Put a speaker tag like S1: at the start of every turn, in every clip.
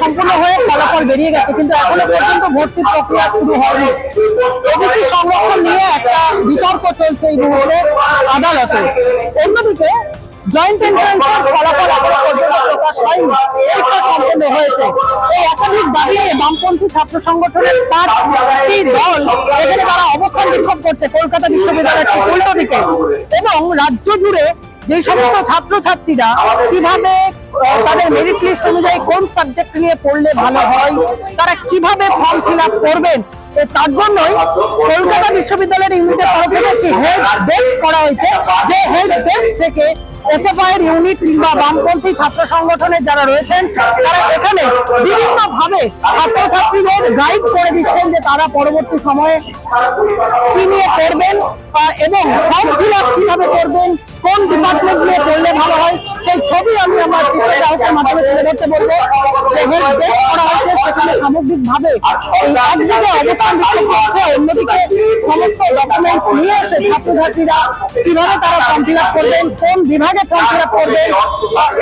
S1: সম্পূর্ণ হয়ে ফলাফল বেরিয়ে গেছে, কিন্তু এখনো পর্যন্ত ভর্তি প্রক্রিয়া শুরু হয়নি। ওবিসি সংরক্ষণ নিয়ে একটা বিতর্ক চলছে এই মুহূর্তে আদালতে। অন্যদিকে জয়েন্ট এন্ট্রান্সের ফলাফল এখনো পর্যন্ত প্রকাশ হয়নি, পরীক্ষা সম্পন্ন হয়েছে। এই একাধিক দাবি নিয়ে বামপন্থী ছাত্র সংগঠনের 5টি দল এখানে তারা অবস্থান বিক্ষোভ করছে কলকাতা বিশ্ববিদ্যালয়ের ঠিক উল্টো দিকে। এবং রাজ্য জুড়ে যে সমস্ত ছাত্রছাত্রীরা কিভাবে তাদের মেরিট লিস্ট অনুযায়ী কোন সাবজেক্ট নিয়ে পড়লে ভালো হয়, তারা কিভাবে ফর্ম ফিল আপ করবেন, তার জন্যই কলকাতা বিশ্ববিদ্যালয়ের ইউনিটের তরফ থেকে একটি হেল্প ডেস্ক করা হয়েছে। যে হেল্প ডেস্ক থেকে এসএফআই এর ইউনিট কিংবা বামপন্থী ছাত্র সংগঠনের যারা রয়েছেন তারা এখানে বিভিন্ন ভাবে ছাত্রছাত্রীদের গাইড করে দিচ্ছেন যে তারা পরবর্তী সময়ে কি নিয়ে করবেন এবং ফর্ম ফিল আপ কিভাবে করবেন, কোন ডিপার্টমেন্ট নিয়ে পড়লে ভালো হয়, সেই ছবি আমি আমার চিত্রের আউটের মাধ্যমে তুলে ধরতে বলবো। যে হেল্প ডেস্ক করা হয়েছে সেখানে সামগ্রিকভাবে একদিকে অবস্থান বিক্ষোভ করছে, অন্যদিকে সমস্ত ডকুমেন্টস নিয়ে এসে ছাত্রছাত্রীরা কিভাবে তারা ফর্ম ফিল আপ করবেন, কোন বিভাগে ফর্ম ফিল আপ করবেন,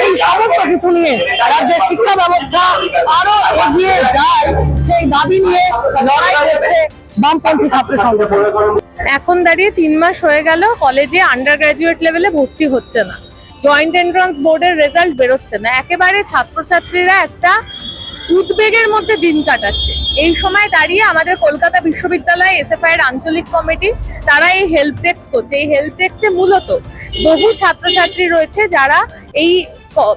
S1: এই সমস্ত কিছু নিয়ে রাজ্যের শিক্ষা ব্যবস্থা আরো এগিয়ে যায় সেই দাবি নিয়ে লড়াই করছে বামপন্থী ছাত্র সংগঠন।
S2: এখন দাঁড়িয়ে 3 মাস হয়ে গেল কলেজে আন্ডার গ্রাজুয়েট লেভেলে ভর্তি হচ্ছে না, জয়েন্ট এন্ট্রান্স বোর্ডের রেজাল্ট বেরোচ্ছে না, একেবারে ছাত্রছাত্রীরা একটা উদ্বেগের মধ্যে দিন কাটাচ্ছে। এই সময় দাঁড়িয়ে আমাদের কলকাতা বিশ্ববিদ্যালয় এসএফআই এর আঞ্চলিক কমিটি তারা এই হেল্প ডেস্ক করছে। এই হেল্প ডেস্কে মূলত বহু ছাত্রছাত্রী রয়েছে যারা এই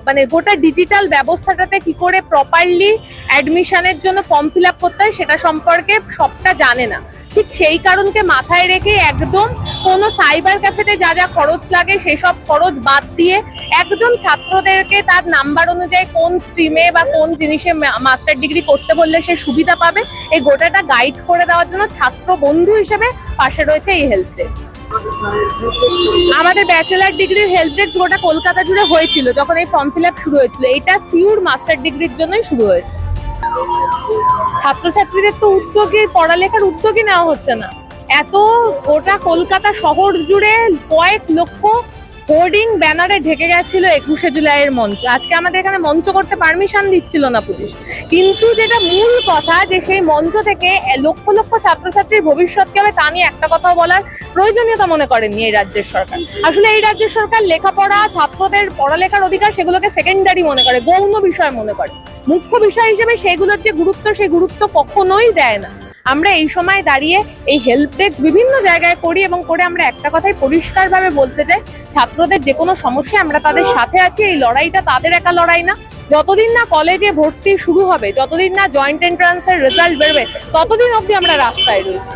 S2: মানে গোটা ডিজিটাল ব্যবস্থাটাতে কি করে প্রপারলি অ্যাডমিশনের জন্য ফর্ম ফিল আপ করতে হয় সেটা সম্পর্কে সবটা জানে না। ঠিক সেই কারণকে মাথায় রেখে একদম কোনো সাইবার ক্যাফেতে যা যা খরচ লাগে সেসব খরচ বাদ দিয়ে একদম ছাত্রদেরকে তার নাম্বার অনুযায়ী কোন স্ট্রিমে বা কোন জিনিসে মাস্টার ডিগ্রি করতে বললে সে সুবিধা পাবে এই গোটাটা গাইড করে দেওয়ার জন্য ছাত্র বন্ধু হিসেবে পাশে রয়েছে এই হেল্প ডেস্ক। আমাদের ব্যাচেলার ডিগ্রির হেল্প ডেস্ক গোটা কলকাতা জুড়ে হয়েছিল যখন এই ফর্ম ফিল আপ শুরু হয়েছিল। এটা সিউর মাস্টার ডিগ্রির জন্যই শুরু হয়েছে। ছাত্রছাত্রীদের তো উদ্যোগে পড়ালেখার উদ্যোগই নেওয়া হচ্ছে না। এত গোটা কলকাতা শহর জুড়ে কয়েক লক্ষ হোর্ডিং ব্যানারে ঢেকে গেছিল 21শে জুলাইয়ের মঞ্চ। আজকে আমাদের এখানে মঞ্চ করতে পারমিশন দিচ্ছিল না পুলিশ, কিন্তু যেটা মূল কথা যে সেই মঞ্চ থেকে লক্ষ লক্ষ ছাত্রছাত্রীর ভবিষ্যৎ কি হবে তা নিয়ে একটা কথা বলার প্রয়োজনীয়তা মনে করেননি এই রাজ্যের সরকার। আসলে এই রাজ্যের সরকার লেখাপড়া, ছাত্রদের পড়ালেখার অধিকার সেগুলোকে সেকেন্ডারি মনে করে, গৌণ বিষয় মনে করে। মুখ্য বিষয় হিসেবে সেগুলোর যে গুরুত্ব সেই গুরুত্ব কখনোই দেয় না। আমরা এই সময় দাঁড়িয়ে এই হেল্প ডেস্ক বিভিন্ন জায়গায় করি এবং করে আমরা একটা কথাই পরিষ্কারভাবে বলতে চাই, ছাত্রদের যে কোনো সমস্যা আমরা তাদের সাথে আছি। এই লড়াইটা তাদের একা লড়াই না। যতদিন না কলেজে ভর্তি শুরু হবে, যতদিন না জয়েন্ট এন্ট্রান্সের রেজাল্ট বেরোবে, ততদিন অবধি আমরা রাস্তায় রয়েছি।